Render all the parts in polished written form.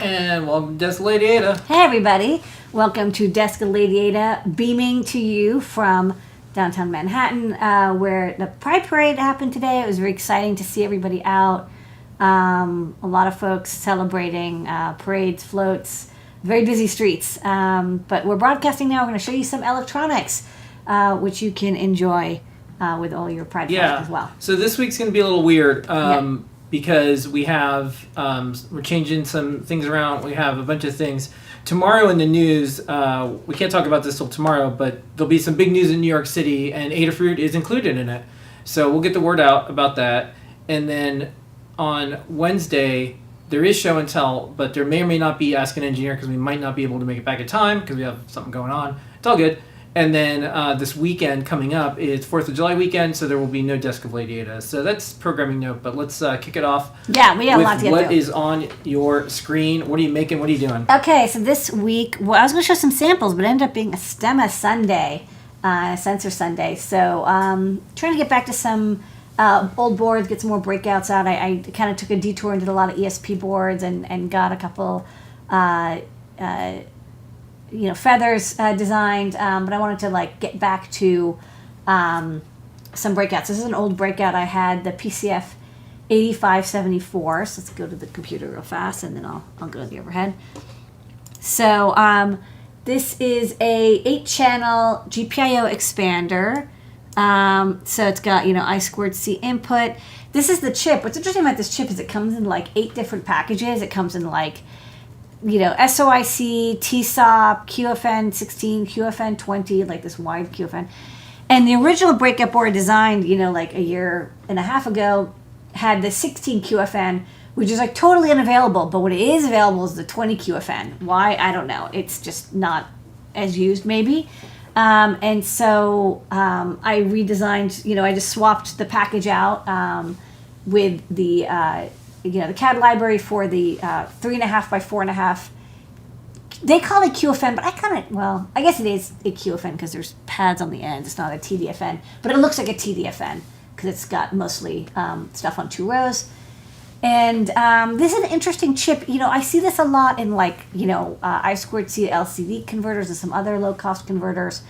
And welcome to Desk of Ladyada. Hey everybody, welcome to Desk of Ladyada, beaming to you from downtown Manhattan, where the Pride Parade happened today. It was very exciting to see everybody out. A lot of folks celebrating parades, floats, very busy streets. But we're broadcasting now. We're going to show you some electronics, which you can enjoy with all your Pride flags as well. So this week's going to be a little weird. Because we have, we're changing some things around. We have a bunch of things. Tomorrow in the news, we can't talk about this till tomorrow, but there'll be some big news in New York City, and Adafruit is included in it. So we'll get the word out about that. And then on Wednesday, there is show and tell, but there may or may not be Ask an Engineer because we might not be able to make it back in time because we have something going on. It's all good. And then this weekend coming up is 4th of July weekend, so there will be no Desk of Ladyada. So that's programming note, but let's kick it off. Yeah, we have a lot to get what through. is on your screen. What are you making? What are you doing? Okay, so this week, I was going to show some samples, but it ended up being a Stemma Sunday, a sensor Sunday. So trying to get back to some old boards, get some more breakouts out. I kind of took a detour into a lot of ESP boards and got a couple feathers designed, but I wanted to get back to some breakouts. This is an old breakout. I had the PCF8574. So let's go to the computer real fast, and then I'll go to the overhead. So this is a 8-channel GPIO expander. So it's got I2C input. This is the chip. What's interesting about this chip is it comes in 8 different packages. It comes in SOIC, TSOP, QFN16, QFN20, this wide QFN. And the original breakout board designed, a year and a half ago, had the 16 QFN, which is totally unavailable. But what is available is the 20 QFN. Why? I don't know. It's just not as used, maybe. And so I redesigned, I just swapped the package out with the the CAD library for the 3.5 by 4.5. They call it QFN, but I guess it is a QFN because there's pads on the end. It's not a TDFN, but it looks like a TDFN because it's got mostly stuff on 2 rows. And this is an interesting chip. I see this a lot in I2C LCD converters and some other low-cost converters.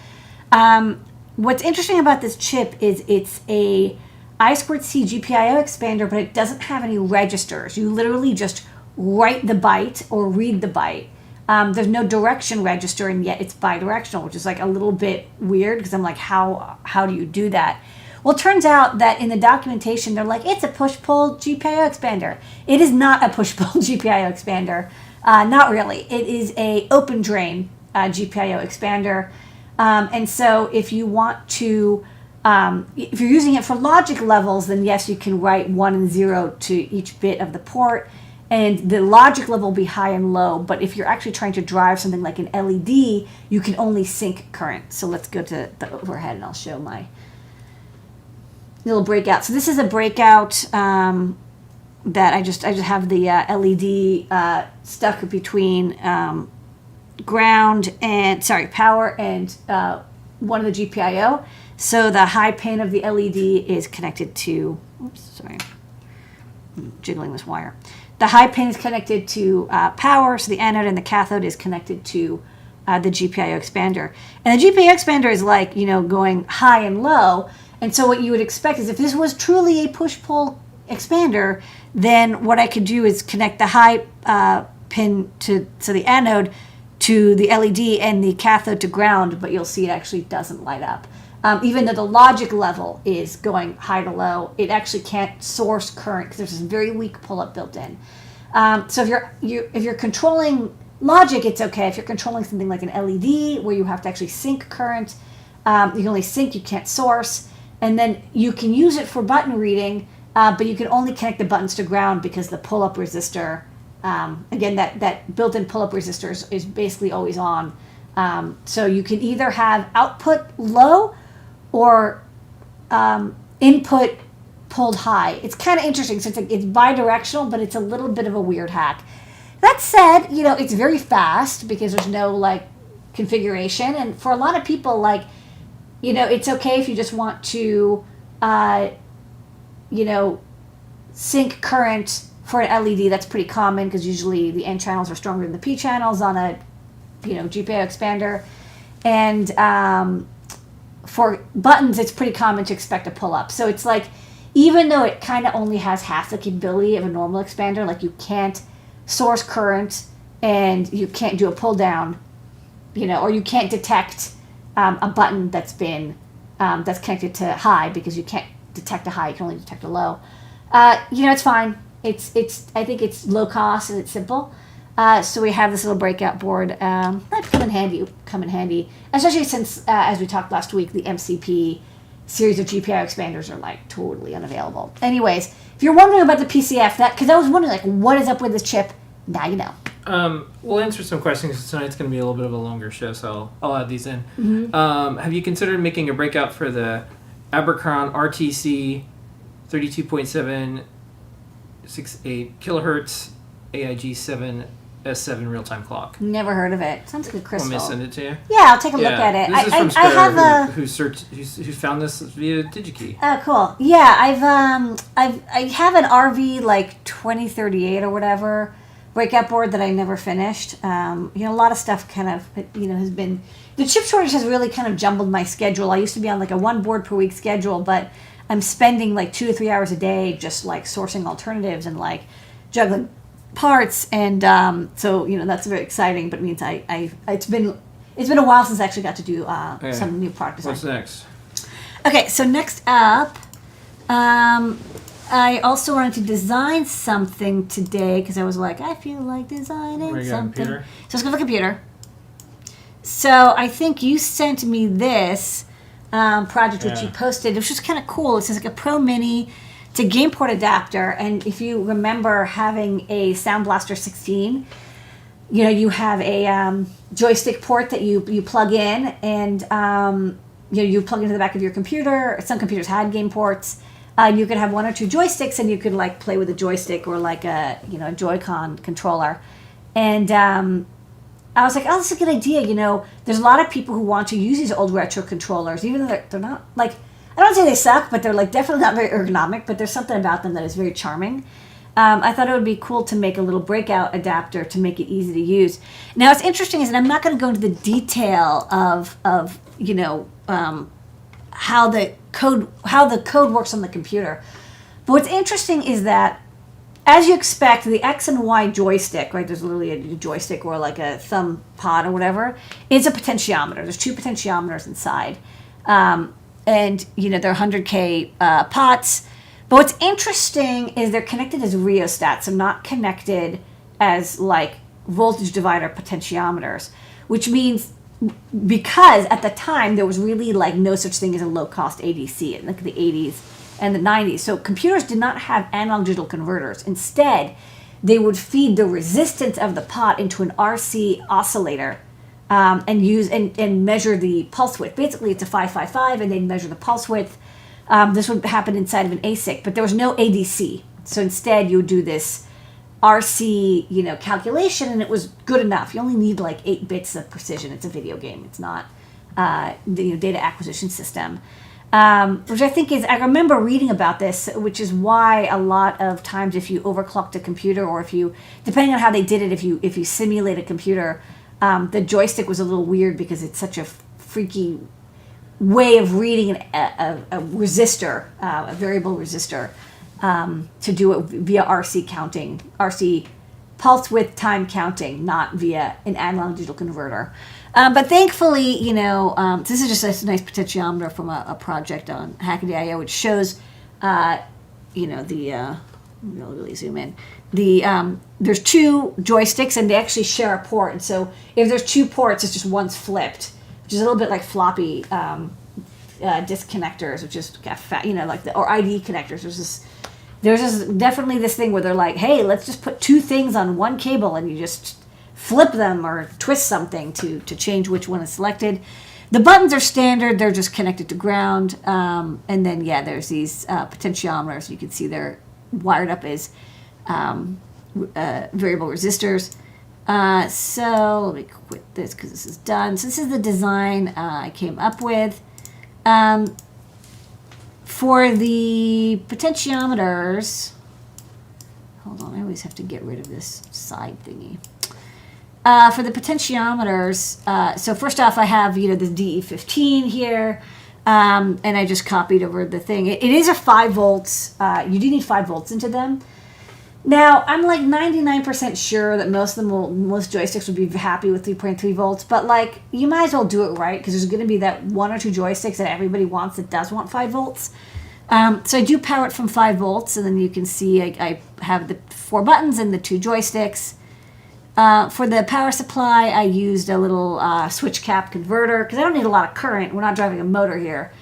What's interesting about this chip is it's a I2C GPIO expander, but it doesn't have any registers. You literally just write the byte or read the byte. There's no direction register, and yet it's bidirectional, which is a little bit weird because I'm how do you do that? Well, it turns out that in the documentation, they're it's a push-pull GPIO expander. It is not a push-pull GPIO expander. Not really. It is a open drain GPIO expander. And so if you want to if you're using it for logic levels, then yes, you can write 1 and 0 to each bit of the port, and the logic level will be high and low. But if you're actually trying to drive something like an LED, you can only sync current. So let's go to the overhead, and I'll show my little breakout. So this is a breakout that I just have the LED stuck between power and one of the GPIO. So the high pin of the LED is connected to, I'm jiggling this wire. The high pin is connected to power, so the anode and the cathode is connected to the GPIO expander. And the GPIO expander is going high and low. And so what you would expect is if this was truly a push-pull expander, then what I could do is connect the high pin to the anode to the LED and the cathode to ground, but you'll see it actually doesn't light up. Even though the logic level is going high to low, it actually can't source current because there's this very weak pull-up built in. So if you're controlling logic, it's okay. If you're controlling something like an LED where you have to actually sync current, you can only sync, you can't source. And then you can use it for button reading, but you can only connect the buttons to ground because the pull-up resistor, again, that built-in pull-up resistor is basically always on. So you can either have output low or input pulled high. It's kind of interesting. So it's bidirectional, but it's a little bit of a weird hack. That said, it's very fast because there's no configuration. And for a lot of people, it's okay if you just want to, sync current for an LED, that's pretty common because usually the N channels are stronger than the P channels on a, GPIO expander. And for buttons, it's pretty common to expect a pull-up. So it's like, even though it kind of only has half the capability of a normal expander, like you can't source current and you can't do a pull-down, or you can't detect a button that's been that's connected to high, because you can't detect a high, you can only detect a low. It's fine. It's I think it's low cost and it's simple. So we have this little breakout board. That come in handy, especially since, as we talked last week, the MCP series of GPIO expanders are like totally unavailable. Anyways, if you're wondering about the PCF, because I was wondering like what is up with this chip, now you know. We'll answer some questions because tonight's going to be a little bit of a longer show, so I'll add these in. Mm-hmm. Have you considered making a breakout for the Abercron RTC 32.768 kilohertz AIG 7 S7 real-time clock? Never heard of it. Sounds like a crystal. Want me to send it to you? Yeah, I'll take a look at it. This is from I have a who found this via Digi-Key. Oh, cool. Yeah, I have an RV like 2038 or whatever breakout board that I never finished. A lot of stuff kind of has been, the chip shortage has really kind of jumbled my schedule. I used to be on like a 1 board per week schedule, but I'm spending like 2 to 3 hours a day just like sourcing alternatives and like juggling parts, and so that's very exciting, but it means it's been a while since I actually got to do some new product design. What's next? Okay, so next up, I also wanted to design something today because I was like, I feel like designing Where you got something. computer? So let's go to the computer. So I think you sent me this project which you posted, which was kind of cool. It says like a Pro Mini. It's a game port adapter, and if you remember having a Sound Blaster 16, you have a joystick port that you plug in, and you plug into the back of your computer. Some computers had game ports. You could have 1 or 2 joysticks, and you could like play with a joystick or like a a Joy-Con controller. And I was like, oh, that's a good idea. There's a lot of people who want to use these old retro controllers, even though they're not like, I don't say they suck, but they're like definitely not very ergonomic, but there's something about them that is very charming. I thought it would be cool to make a little breakout adapter to make it easy to use. Now, what's interesting is, and I'm not going to go into the detail of how the code works on the computer. But what's interesting is that, as you expect, the X and Y joystick, right? There's literally a joystick or like a thumb pod or whatever, is a potentiometer. There's 2 potentiometers inside. And they're 100K pots. But what's interesting is they're connected as rheostats, so not connected as like voltage divider potentiometers, which means, because at the time there was really like no such thing as a low-cost ADC in like the 80s and the 90s. So computers did not have analog digital converters. Instead, they would feed the resistance of the pot into an RC oscillator. And use and measure the pulse width. Basically, it's a 555, and they'd measure the pulse width. This would happen inside of an ASIC, but there was no ADC. So instead, you would do this RC, calculation, and it was good enough. You only need like 8 bits of precision. It's a video game. It's not the data acquisition system. Which I think is, I remember reading about this, which is why a lot of times if you overclocked a computer, or if you, depending on how they did it, if you simulate a computer, the joystick was a little weird because it's such a freaky way of reading a resistor, a variable resistor, to do it via RC counting, RC pulse width time counting, not via an analog digital converter. But thankfully, this is just a nice potentiometer from a project on Hackaday.io, which shows, I'll really zoom in. There's 2 joysticks, and they actually share a port. And so if there's 2 ports, it's just one's flipped, which is a little bit like floppy disk connectors, which is or ID connectors. There's definitely this thing where they're like, hey, let's just put 2 things on one cable, and you just flip them or twist something to change which one is selected. The buttons are standard; they're just connected to ground. And then there's these potentiometers. You can see they're wired up as variable resistors. So let me quit this because this is done. So this is the design I came up with. For the potentiometers, hold on, I always have to get rid of this side thingy. For the potentiometers, so first off, I have, this DE15 here, and I just copied over the thing. It is a 5 volts. You do need 5 volts into them. Now, I'm like 99% sure that most joysticks would be happy with 3.3 volts, but like, you might as well do it right, because there's going to be that 1 or 2 joysticks that everybody wants that does want 5 volts. So I do power it from 5 volts, and then you can see I have the 4 buttons and the 2 joysticks. For the power supply, I used a little switch cap converter, because I don't need a lot of current. We're not driving a motor here.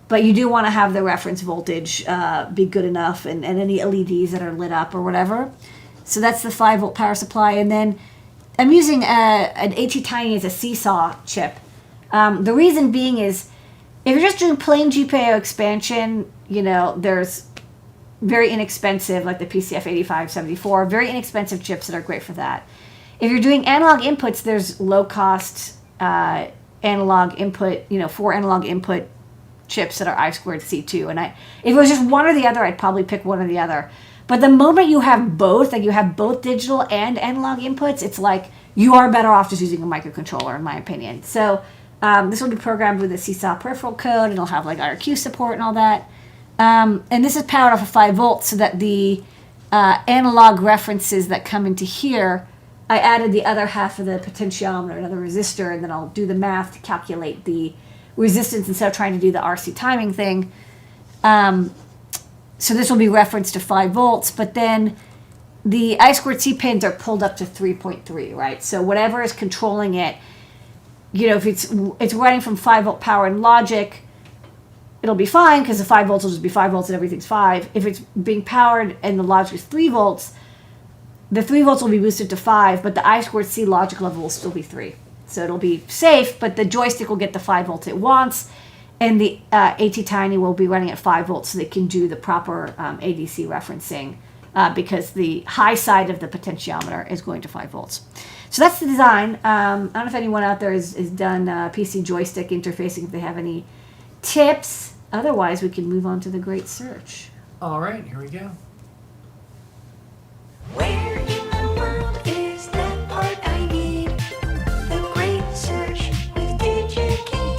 But you do want to have the reference voltage be good enough, and any LEDs that are lit up or whatever. So that's the 5 volt power supply. And then I'm using an AT-Tiny as a Seesaw chip. The reason being is, if you're just doing plain GPIO expansion, there's very inexpensive, like the PCF8574, very inexpensive chips that are great for that. If you're doing analog inputs, there's low-cost analog input, 4 analog input chips that are I2C2. And if it was just one or the other, I'd probably pick one or the other. But the moment you have both, like you have both digital and analog inputs, it's like you are better off just using a microcontroller, in my opinion. So this will be programmed with a Seesaw peripheral code, and it'll have like IRQ support and all that. And this is powered off of 5 volts, so that the analog references that come into here, I added the other half of the potentiometer, another resistor, and then I'll do the math to calculate the resistance instead of trying to do the RC timing thing. So this will be referenced to 5 volts, but then the I2C pins are pulled up to 3.3, right? So whatever is controlling it, if it's running from 5 volt power and logic, it'll be fine, because the 5 volts will just be 5 volts and everything's 5. If it's being powered and the logic is 3 volts, the 3 volts will be boosted to 5, but the I2C logic level will still be 3. So it'll be safe, but the joystick will get the 5 volts it wants, and the AT-Tiny will be running at 5 volts, so they can do the proper ADC referencing, because the high side of the potentiometer is going to 5 volts. So that's the design. I don't know if anyone out there has done PC joystick interfacing, if they have any tips. Otherwise, we can move on to the great search. All right, here we go. Where in the world is that part I need? The great search with Digi-Key.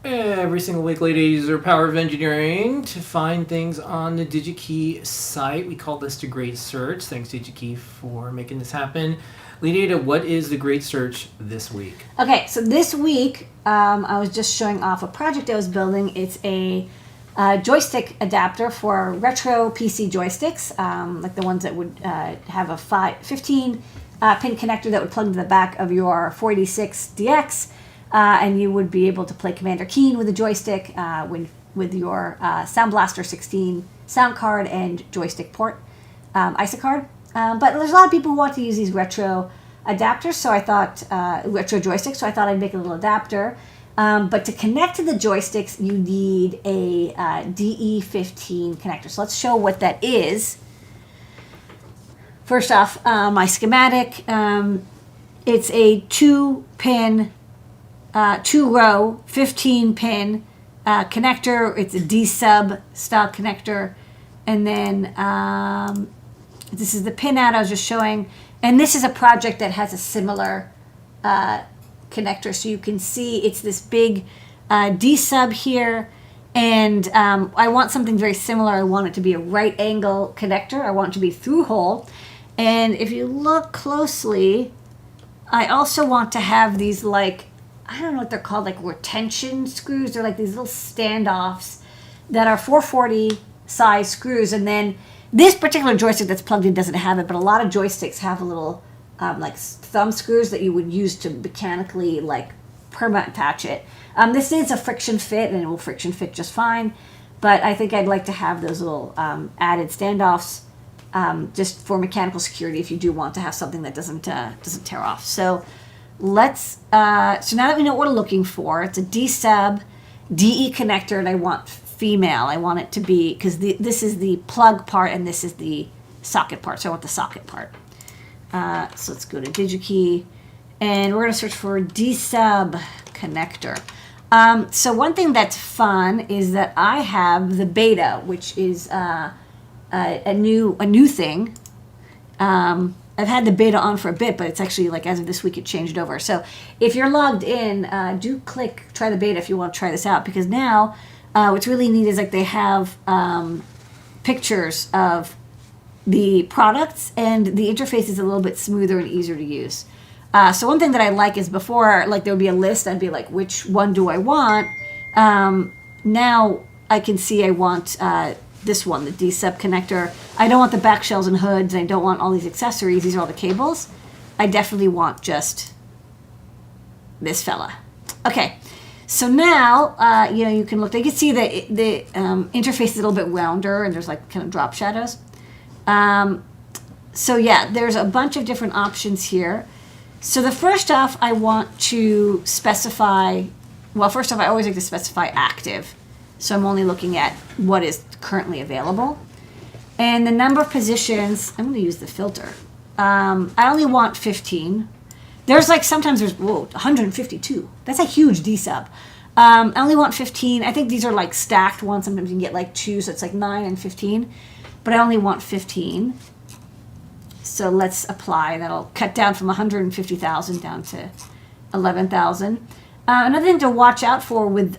Every single week, ladies, are Power of Engineering to find things on the Digi-Key site. We call this the Great Search. Thanks, Digi-Key, for making this happen. Ladyada, what is the Great Search this week? Okay, so this week, I was just showing off a project I was building. It's a joystick adapter for retro PC joysticks, like the ones that would have a 15 pin connector that would plug into the back of your 486DX, and you would be able to play Commander Keen with a joystick with your Sound Blaster 16 sound card and joystick port ISA card. But there's a lot of people who want to use these retro adapters, so I thought retro joysticks. So I thought I'd make a little adapter. But to connect to the joysticks, you need a DE15 connector. So let's show what that is. First off, my schematic. It's a 2-pin, 2-row, 15-pin connector. It's a D-sub style connector. And then this is the pin out I was just showing. And this is a project that has a similar connector, so you can see it's this big D-sub here, and I want something very similar. I want it to be a right angle connector. I want it to be through hole, and if you look closely, I also want to have these, like, I don't know what they're called, like retention screws. They're like these little standoffs that are 440 size screws, and then this particular joystick that's plugged in doesn't have it, but a lot of joysticks have a little like thumb screws that you would use to mechanically like perma attach it. This is a friction fit, and it will friction fit just fine, but I think I'd like to have those little added standoffs just for mechanical security if you do want to have something that doesn't tear off. So let's so now that we know what we're looking for, it's a D-sub DE connector, and I want female. I want it to be, because this is the plug part and this is the socket part, so I want the socket part. So let's go to Digi-Key, and we're going to search for D-sub connector. So one thing that's fun is that I have the beta, which is a new thing. I've had the beta on for a bit, but it's actually like as of this week it changed over. So if you're logged in, do click try the beta if you want to try this out, because now what's really neat is like they have pictures of the products, and the interface is a little bit smoother and easier to use. So one thing that I like is before, like there would be a list, I'd be like, which one do I want? Now I can see I want this one, the D-sub connector. I don't want the back shells and hoods, and I don't want all these accessories. These are all the cables. I definitely want just this fella. Okay, so now, you can look, you can see that the interface is a little bit rounder, and there's like kind of drop shadows. So yeah, there's a bunch of different options here. So the first off, I want to specify, well, first off, I always like to specify active. So I'm only looking at what is currently available. And the number of positions, I'm going to use the filter. I only want 15. There's like, sometimes there's, 152. That's a huge D-sub. I only want 15. I think these are like stacked ones. Sometimes you can get like 2, so it's like 9 and 15. But I only want 15. So let's apply. That'll cut down from 150,000 down to 11,000. Another thing to watch out for with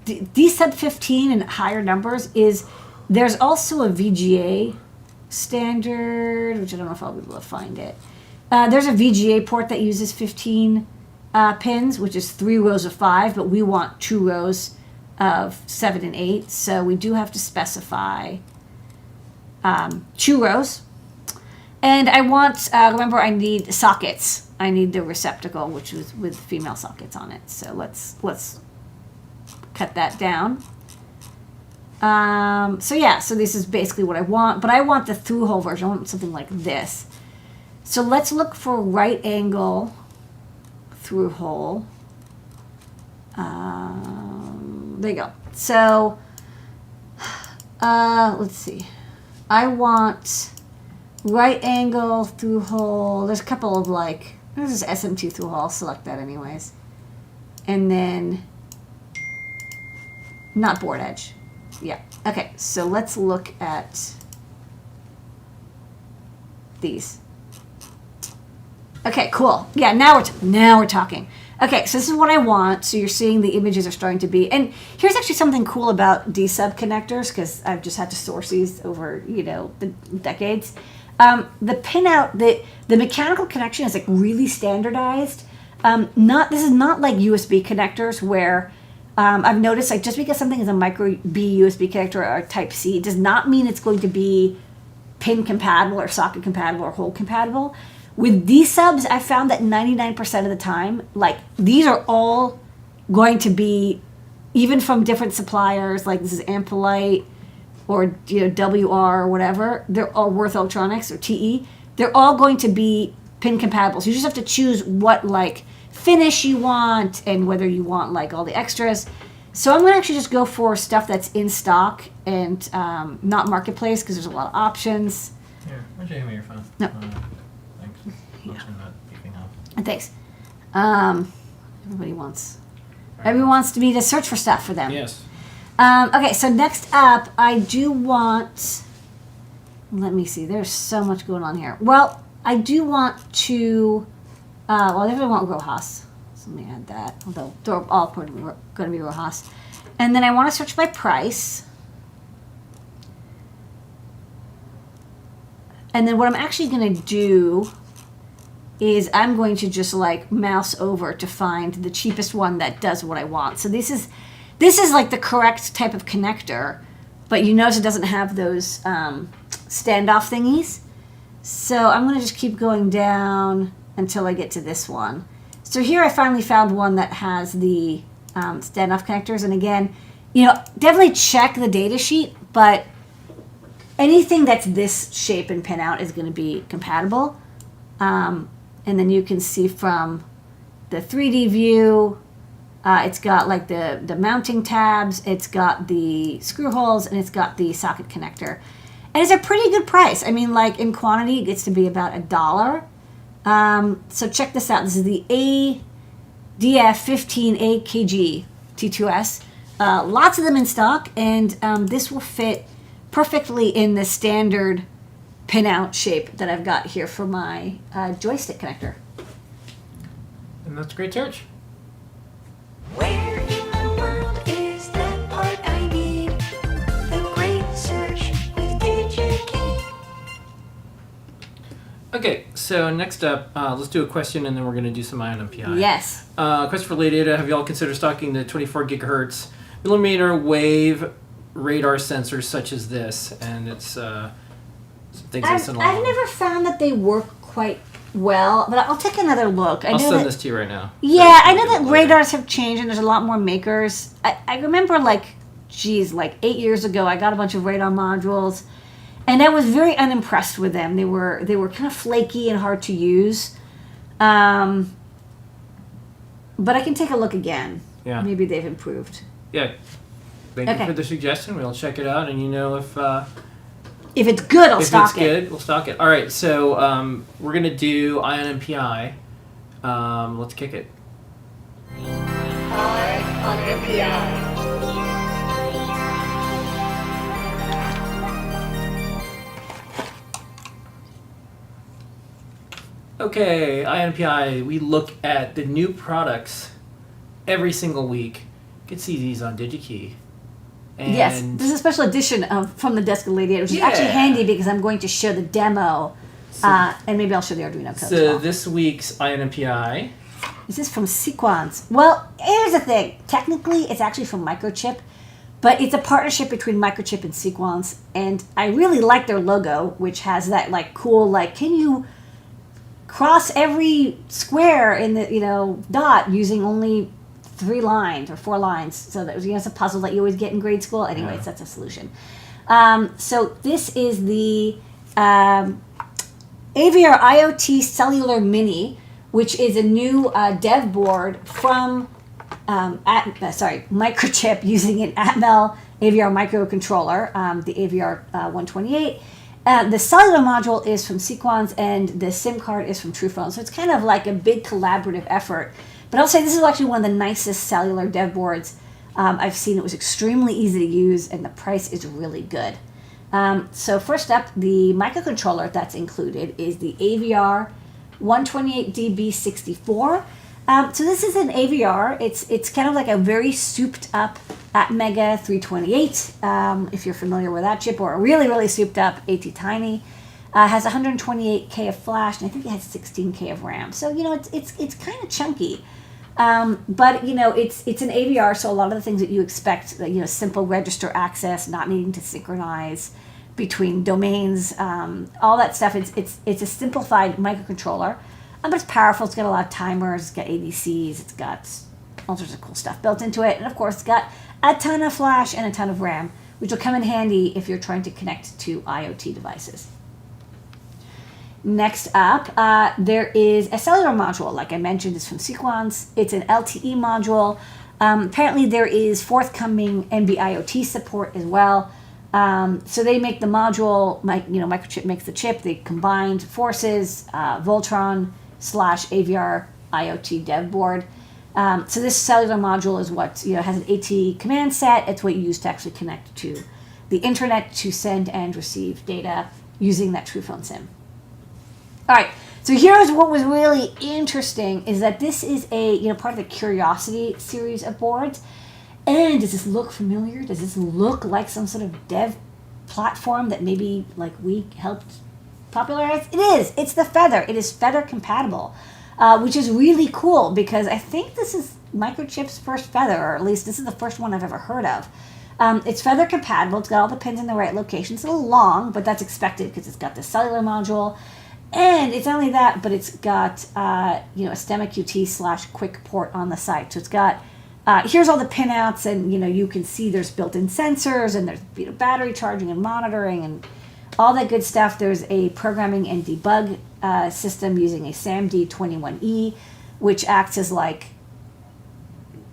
D-sub 15 and higher numbers is there's also a VGA standard, which I don't know if I'll be able to find it. There's a VGA port that uses 15 pins, which is 3 rows of 5, but we want 2 rows of 7 and 8. So we do have to specify 2 rows. And I want, remember, I need sockets. I need the receptacle, which is with female sockets on it. So let's cut that down. So yeah, so this is basically what I want, but I want the through hole version. I want something like this. So let's look for right angle through hole. There you go. So let's see. I want right angle through hole. There's a couple of like, there's this SMT through hole. I'll select that anyways. And then not board edge. Yeah. Okay. So let's look at these. Okay. Cool. Yeah. Now we're talking. Okay. So this is what I want. So you're seeing the images are starting to be. And here's actually something cool about D-sub connectors, because I've just had to source these over the decades. The pinout, the mechanical connection is like really standardized. This is not like USB connectors where. I've noticed, like, just because something is a micro B USB connector or Type C, it does not mean it's going to be pin compatible or socket compatible or hole compatible. With these subs, I found that 99% of the time, like, these are all going to be, even from different suppliers, like this is Ampolite or WR or whatever, they're all Worth Electronics or TE, they're all going to be pin compatible. So you just have to choose what, like, finish you want and whether you want like all the extras. So I'm going to actually just go for stuff that's in stock and not marketplace, because there's a lot of options. Here, why don't you hand me your phone? No. Thanks. Yeah. Not beeping up. Thanks. Everybody wants me to search for stuff for them. Yes. Okay, so next up, I do want, let me see, there's so much going on here. Well, I do want to, I definitely want Rojas. So let me add that, although they're all going to be Rojas. And then I want to search by price. And then what I'm actually going to do is I'm going to just like mouse over to find the cheapest one that does what I want. So this is like the correct type of connector, but you notice it doesn't have those standoff thingies. So I'm going to just keep going down until I get to this one. So here I finally found one that has the standoff connectors. And again, definitely check the data sheet, but anything that's this shape and pinout is going to be compatible. And then you can see from the 3D view, it's got like the mounting tabs, it's got the screw holes, and it's got the socket connector. And it's a pretty good price. I mean, like in quantity, it gets to be about $1. So check this out. This is the ADF-15AKG T2S. Lots of them in stock, and this will fit perfectly in the standard pinout shape that I've got here for my joystick connector. And that's a great search. Where in the world is that part I need? The great search with Digi-Key. Okay, so next up, let's do a question, and then we're going to do some ion MPI. Yes. Question for Ladyada: have y'all considered stocking the 24 gigahertz millimeter wave radar sensors such as this? And it's some things I've listen along. never found that they work quite well, but I'll take another look. I'll send this to you right now. Yeah, I know that radars have changed and there's a lot more makers. I remember like 8 years ago, I got a bunch of radar modules, and I was very unimpressed with them. They were kind of flaky and hard to use. But I can take a look again. Yeah. Maybe they've improved. Yeah. Thank you Okay. for the suggestion. We'll check it out, and If it's good, I'll if stock it's good, we'll stock it. All right, so we're gonna do ion MPI. Let's kick it. Okay, INPI, we look at the new products every single week. You can see these on Digi-Key. And Yes, this is a special edition of From the Desk of Ladyada, which is actually Yeah. handy because I'm going to show the demo, and maybe I'll show the Arduino code as so well. this week's INPI, This is from Sequans. Well, here's the thing. Technically, it's actually from Microchip, but it's a partnership between Microchip and Sequans, and I really like their logo, which has that like cool like, can you cross every square in the dot using only 3 lines or 4 lines? So that it's a puzzle that you always get in grade school. Anyways, Yeah. that's a solution. So this is the AVR-IoT Cellular Mini, which is a new dev board from Microchip using an Atmel AVR microcontroller, the AVR-128. The cellular module is from Sequans, and the SIM card is from TruePhone. So it's kind of like a big collaborative effort. But I'll say this is actually one of the nicest cellular dev boards I've seen. It was extremely easy to use, and the price is really good. So first up, the microcontroller that's included is the AVR-128DB64. So this is an AVR. It's kind of like a very souped up Atmega 328, if you're familiar with that chip, or a really, really souped up AT-Tiny. Has 128K of flash, and I think it has 16K of RAM. So, it's kind of chunky. But, it's an AVR, so a lot of the things that you expect, simple register access, not needing to synchronize between domains, all that stuff. It's a simplified microcontroller, but it's powerful. It's got a lot of timers, it's got ADCs, it's got all sorts of cool stuff built into it. And, of course, it's got a ton of flash and a ton of RAM, which will come in handy if you're trying to connect to IoT devices. Next up, there is a cellular module. Like I mentioned, it's from Sequans. It's an LTE module. Apparently, there is forthcoming NB-IoT support as well. So they make the module. Microchip makes the chip. They combined forces, Voltron/AVR-IoT dev board. So this cellular module is what has an AT command set. It's what you use to actually connect to the internet to send and receive data using that TruePhone SIM. All right, so here's what was really interesting is that this is a part of the Curiosity series of boards. And does this look familiar? Does this look like some sort of dev platform that maybe like we helped popularize? It is. It's the Feather. It is Feather compatible, which is really cool because I think this is Microchip's first Feather, or at least this is the first one I've ever heard of. It's Feather compatible. It's got all the pins in the right location. It's a little long, but that's expected because it's got the cellular module. And it's not only that, but it's got a Stemma QT/quick port on the side. So it's got here's all the pinouts, and you can see there's built-in sensors, and there's battery charging and monitoring and all that good stuff. There's a programming and debug system using a SAMD21E, which acts as like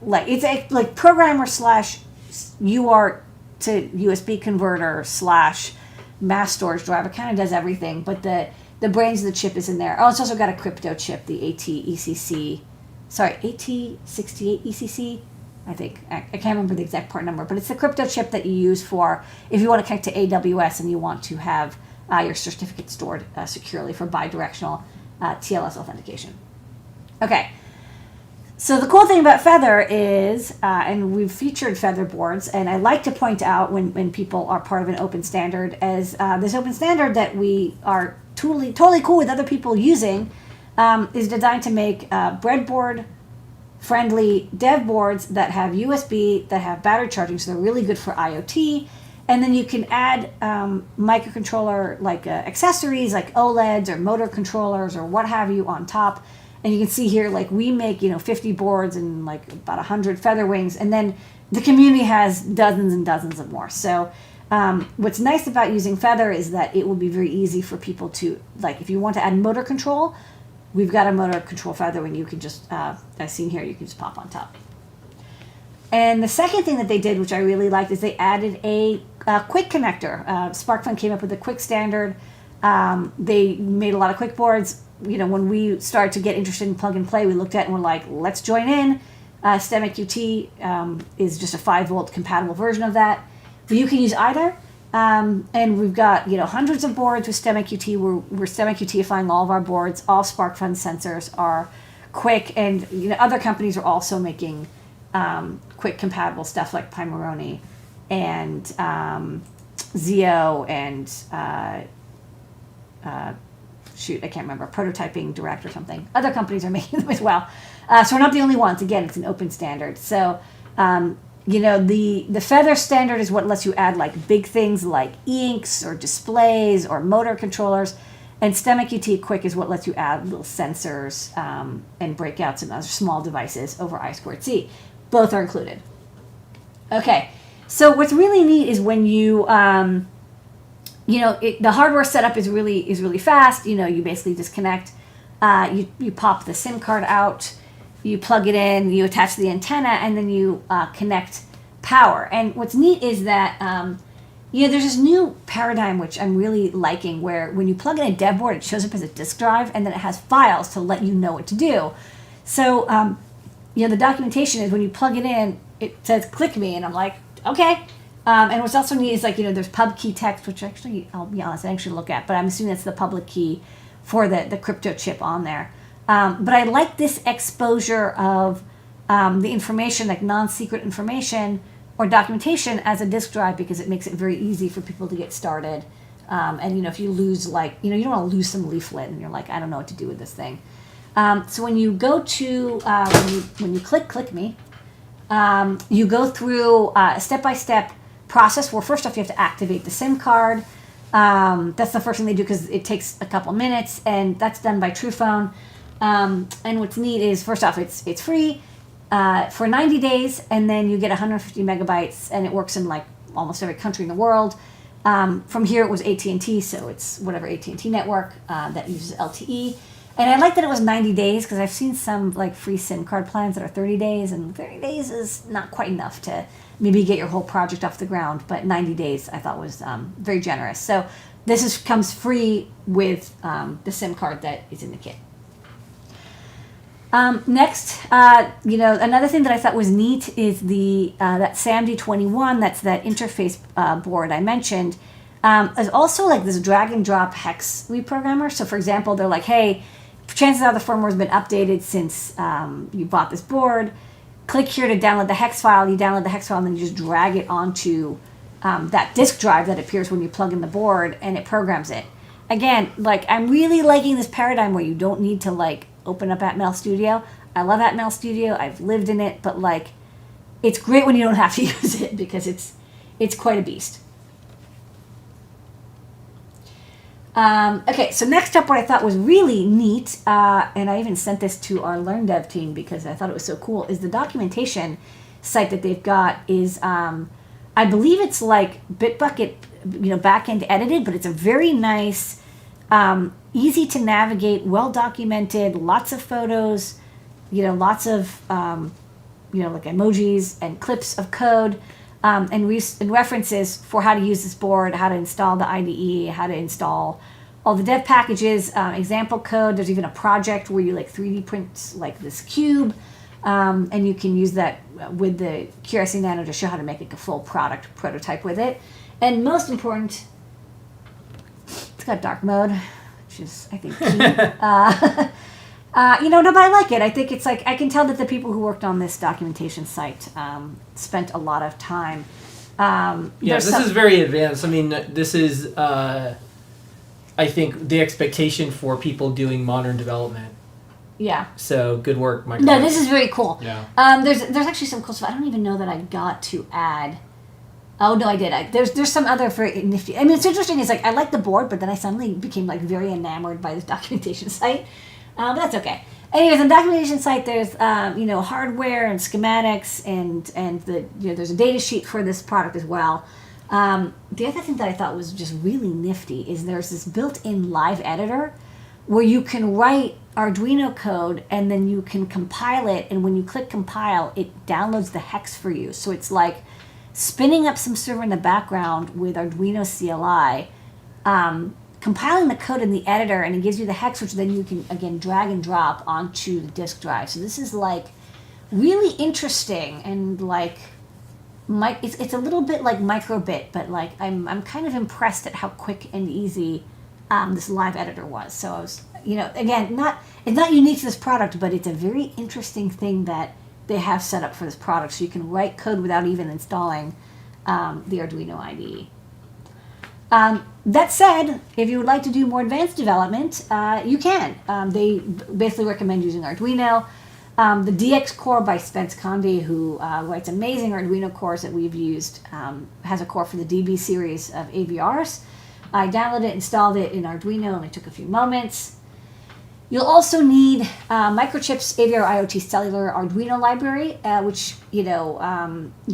it's a programmer/UART to USB converter / mass storage driver. Kind of does everything, but the brains of the chip is in there. Oh, it's also got a crypto chip, the AT68 ECC. I think. I can't remember the exact part number, but it's the crypto chip that you use for if you want to connect to AWS and you want to have your certificate stored securely for bidirectional TLS authentication. Okay. So the cool thing about Feather is, and we've featured Feather boards, and I like to point out when people are part of an open standard, as this open standard that we are totally cool with other people using is designed to make breadboard friendly dev boards that have USB, that have battery charging, so they're really good for IoT. And then you can add microcontroller like accessories like OLEDs or motor controllers or what have you on top. And you can see here, like we make 50 boards and like about 100 Feather wings, and then the community has dozens and dozens of more. So what's nice about using Feather is that it will be very easy for people to, like, if you want to add motor control, we've got a motor control Feather wing. You can just, as seen here, you can just pop on top. And the second thing that they did, which I really liked, is they added a quick connector. SparkFun came up with a quick standard. They made a lot of quick boards. When we started to get interested in plug and play, we looked at it and we're like, let's join in. Stemma QT is just a 5-volt compatible version of that. But you can use either. And we've got hundreds of boards with Stemma QT. We're Stemma QTifying all of our boards. All SparkFun sensors are quick, and other companies are also making quick compatible stuff like Pimeroni and Zio and I can't remember, Prototyping Direct or something. Other companies are making them as well. So we're not the only ones. Again, it's an open standard. So, the Feather standard is what lets you add like big things like e-inks or displays or motor controllers. And Stemma QT Quick is what lets you add little sensors and breakouts and other small devices over I2C. Both are included. Okay, so what's really neat is when you the hardware setup is really fast. You basically disconnect. You pop the SIM card out, you plug it in, you attach the antenna, and then you connect power. And what's neat is that there's this new paradigm which I'm really liking, where when you plug in a dev board, it shows up as a disk drive, and then it has files to let you know what to do. So the documentation is when you plug it in, it says "click me," and I'm like, okay. And what's also neat is there's pub key text, which actually, I'll be honest, I actually look at, but I'm assuming that's the public key for the crypto chip on there. But I like this exposure of the information, like non-secret information or documentation, as a disk drive, because it makes it very easy for people to get started. And if you lose, you don't want to lose some leaflet and you're like, I don't know what to do with this thing. So when you go to, when you click me, you go through a step-by-step process where first off you have to activate the SIM card. That's the first thing they do because it takes a couple minutes, and that's done by TruePhone. And what's neat is, first off, it's free for 90 days, and then you get 150 megabytes, and it works in like almost every country in the world. From here it was AT&T, so it's whatever AT&T network that uses LTE. And I like that it was 90 days because I've seen some like free SIM card plans that are 30 days, and 30 days is not quite enough to maybe get your whole project off the ground, but 90 days I thought was very generous. So this comes free with the SIM card that is in the kit. Next, another thing that I thought was neat is that SAMD21, that's that interface board I mentioned, is also like this drag and drop hex reprogrammer. So for example, they're like, hey, chances are the firmware has been updated since you bought this board. Click here to download the hex file. You download the hex file, and then you just drag it onto that disk drive that appears when you plug in the board, and it programs it. Again, I'm really liking this paradigm where you don't need to open up Atmel Studio. I love Atmel Studio. I've lived in it, but it's great when you don't have to use it because it's quite a beast. Okay, so next up, what I thought was really neat, and I even sent this to our LearnDev team because I thought it was so cool, is the documentation site that they've got is, I believe it's like Bitbucket, back-end edited, but it's a very nice, easy to navigate, well-documented, lots of photos, lots of, like emojis and clips of code, and references for how to use this board, how to install the IDE, how to install all the dev packages, example code. There's even a project where you 3D print this cube. And you can use that with the QRC Nano to show how to make like a full product prototype with it. And most important, it's got dark mode, which is, I think, key. No, but I like it. I think it's like, I can tell that the people who worked on this documentation site spent a lot of time. This is very advanced. I mean, this is, I think, the expectation for people doing modern development. Yeah. So good work, Microsoft. No, this is very cool. Yeah. There's actually some cool stuff. I don't even know that I got to add. Oh no, I did. There's some other very nifty. I mean, it's interesting. It's like I like the board, but then I suddenly became like very enamored by this documentation site. But that's okay. Anyways, on the documentation site, there's hardware and schematics and the there's a data sheet for this product as well. The other thing that I thought was just really nifty is there's this built-in live editor where you can write Arduino code and then you can compile it, and when you click compile, it downloads the hex for you. So it's like spinning up some server in the background with Arduino CLI, compiling the code in the editor, and it gives you the hex, which then you can again drag and drop onto the disk drive. So this is like really interesting, and like it's a little bit like microbit, but like I'm kind of impressed at how quick and easy this live editor was. So I was, again, it's not unique to this product, but it's a very interesting thing that they have set up for this product. So you can write code without even installing the Arduino IDE. That said, if you would like to do more advanced development, you can. They basically recommend using Arduino. The DX core by Spence Conde, who writes amazing Arduino cores that we've used, has a core for the DB series of AVRs. I downloaded it, installed it in Arduino, only took a few moments. You'll also need Microchip's AVR-IoT Cellular Arduino library, which, you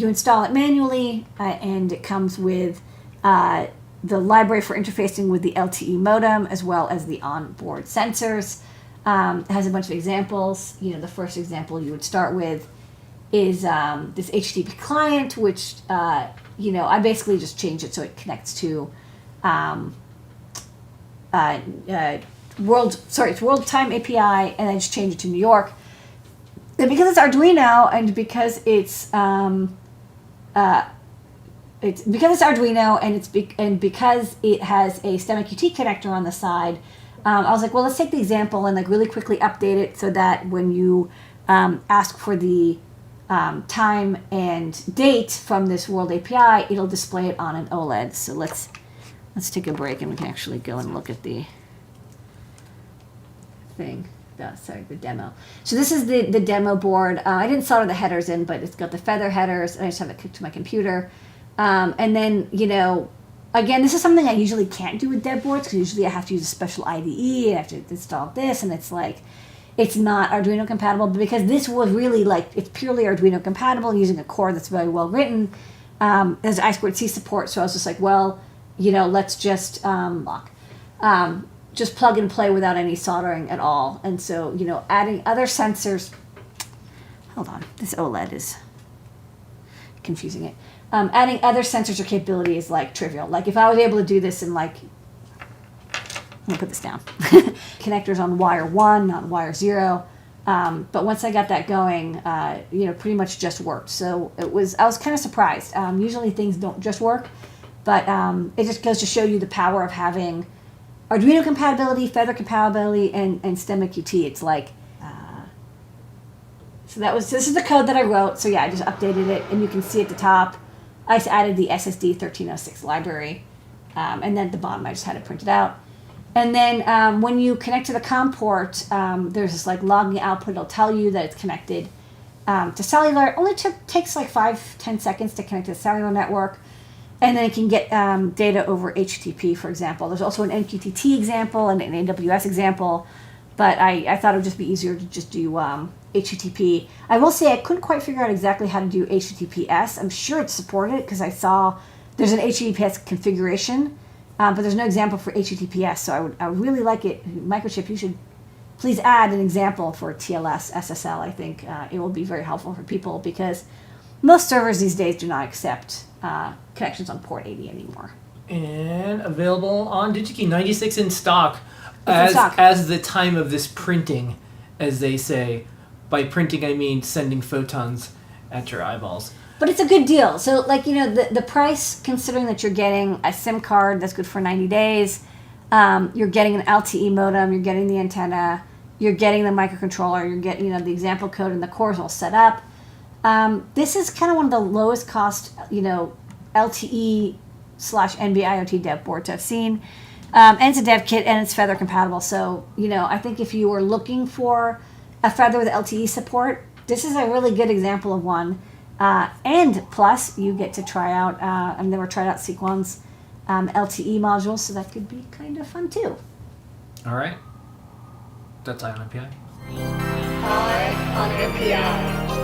install it manually, and it comes with the library for interfacing with the LTE modem, as well as the onboard sensors. It has a bunch of examples. The first example you would start with is this HTTP client, which, I basically just changed it so it connects to it's World Time API, and I just changed it to New York. And because it's Arduino, and because it's Arduino, and because it has a Stemma QT connector on the side, I was like, well, let's take the example and like really quickly update it so that when you ask for the time and date from this World API, it'll display it on an OLED. So let's take a break and we can actually go and look at the thing. The demo. So this is the demo board. I didn't solder the headers in, but it's got the feather headers, and I just have it cooked to my computer. And then, again, this is something I usually can't do with dev boards, because usually I have to use a special IDE, I have to install this, and it's like, it's not Arduino compatible. But because this was really like, it's purely Arduino compatible using a core that's very well written, there's I2C support, so I was just like, well, let's just just plug and play without any soldering at all. And so, adding other sensors, hold on, this OLED is confusing it. Adding other sensors or capability is like trivial. Like if I was able to do this in like, I'm gonna put this down, connectors on wire 1, not wire 0. But once I got that going, pretty much just worked. So I was kind of surprised. Usually things don't just work, but it just goes to show you the power of having Arduino compatibility, Feather compatibility, and Stemma QT. It's like, this is the code that I wrote. So yeah, I just updated it, and you can see at the top, I just added the SSD 1306 library, and then at the bottom I just had it printed out. And then when you connect to the COM port, there's this like logging output. It'll tell you that it's connected to cellular. It only takes like 5-10 seconds to connect to the cellular network. And then it can get data over HTTP, for example. There's also an MQTT example and an AWS example, but I thought it would just be easier to just do HTTP. I will say I couldn't quite figure out exactly how to do HTTPS. I'm sure it's supported because I saw there's an HTTPS configuration, but there's no example for HTTPS. So I would really like it. Microchip, you should please add an example for TLS SSL. I think it will be very helpful for people because most servers these days do not accept connections on port 80 anymore. And available on Digi-Key, 96 in stock. As the time of this printing, as they say. by printing, I mean sending photons at your eyeballs. But it's a good deal. So, like, the price, considering that you're getting a SIM card that's good for 90 days, you're getting an LTE modem, you're getting the antenna, you're getting the microcontroller, you're getting, the example code and the cores all set up. This is kind of one of the lowest cost, LTE / NB IoT dev boards I've seen. And it's a dev kit and it's Feather compatible. So, I think if you were looking for a Feather with LTE support, this is a really good example of one. And plus, you get to try out, I've never tried out Sequon's LTE modules, so that could be kind of fun too. All right. That's Eye on MPI. Eye on MPI.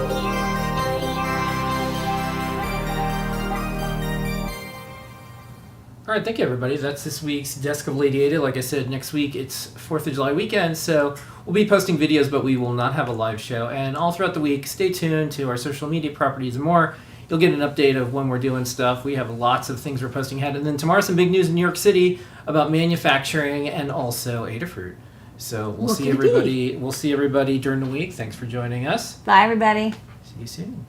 All right, thank you, everybody. That's this week's Desk of Ladyada. Like I said, next week it's 4th of July weekend, so we'll be posting videos, but we will not have a live show. And all throughout the week, stay tuned to our social media properties and more. You'll get an update of when we're doing stuff. We have lots of things we're posting ahead. And then tomorrow, some big news in New York City about manufacturing and also Adafruit. So we'll see everybody. We'll see everybody during the week. Thanks for joining us. Bye, everybody. See you soon.